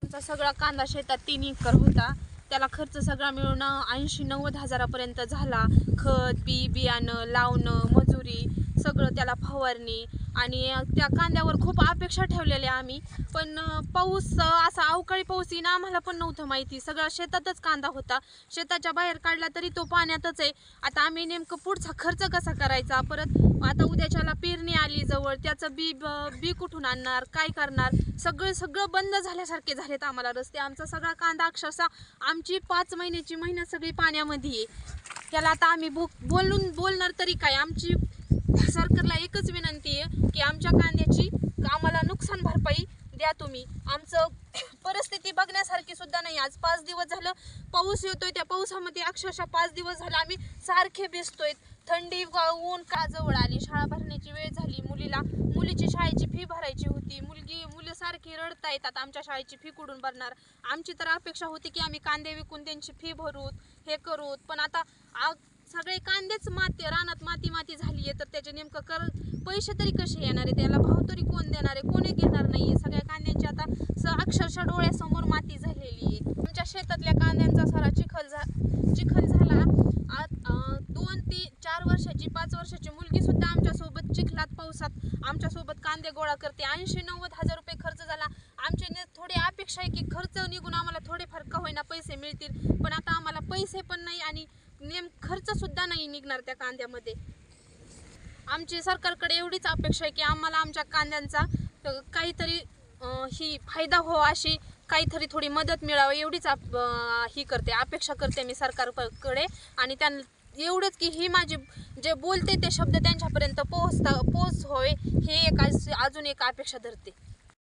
आमचा सगळा कांदा शेतात 3 एकर होता. त्याला खर्च सगळा मिळून 80-90 हजारापर्यंत झाला. खत, बियाणं, लावणं, मजुरी सगळं, त्याला फवारणी. आणि त्या कांद्यावर खूप अपेक्षा ठेवलेल्या आम्ही. पण पाऊस असा अवकाळी पाऊस येईन आम्हाला पण नव्हतं माहिती. सगळा शेतातच कांदा होता. शेताच्या बाहेर काढला तरी तो पाण्यातच आहे. आता आम्ही नेमकं पुढचा खर्च कसा करायचा? परत आता उद्याच्याला पेरणी आली जवळ, त्याचं बी कुठून आणणार, काय करणार? सगळं बंद झाल्यासारखे झालेत आम्हाला रस्ते. आमचा सगळा कांदा अक्षरशः आमची 5 महिन्याची मेहनत सगळी पाण्यामध्ये आहे. त्याला आता आम्ही बोलणार तरी काय? आमची सरकारला एकच विनंती आहे की आमच्या कांद्याची आम्हाला नुकसान भरपाई द्या तुम्ही. आमचं परिस्थिती बघण्यासारखी सुद्धा नाही. आज 5 दिवस झालं पाऊस येतोय. त्या पावसामध्ये अक्षरशः 5 दिवस झालं आम्ही सारखे भिजतोय. थंडी, ऊन का जवळ आली, शाळा भरण्याची वेळ झाली. मुलीची शाळेची फी भरायची होती. मुलं सारखी रडतायत. आता आमच्या शाळेची फी कुठून भरणार? आमची तर अपेक्षा होती की आम्ही कांदे विकून त्यांची फी भरूत, हे करूत. पण आता सगळे कांदेच रानात माती झाली आहे. तर त्याचे नेमकं पैसे तरी कसे येणार आहे? त्याला भाव तरी कोण देणार आहे? कोणी घेणार नाही आहे. सगळ्या कांद्यांची आता अक्षरशः डोळ्यासमोर माती झालेली आहे. आमच्या शेतातल्या कांद्यांचा सारा चिखल झाला. 2-4 वर्षाची 5 वर्षाची मुलगी सुद्धा आमच्यासोबत चिखलात पावसात आमच्यासोबत कांदे गोळा करते. 80-90 हजार रुपये खर्च झाला. आमचे थोडी अपेक्षा आहे की खर्च निघून आम्हाला थोडेफार का होईना पैसे मिळतील. पण आता आम्हाला पैसे पण नाही आणि खर्च सुद्धा नाही निघणार त्या कांद्यामध्ये. आमची सरकारकडे एवढीच अपेक्षा आहे की आम्हाला आमच्या कांद्यांचा काहीतरी ही फायदा व्हावा, अशी काहीतरी थोडी मदत मिळावी, एवढीच अपेक्षा करते मी सरकारकडे. आणि एवढंच की ही माझी जे बोलते ते शब्द त्यांच्यापर्यंत पोहोच व्हावे, हे अजून एक अपेक्षा धरते.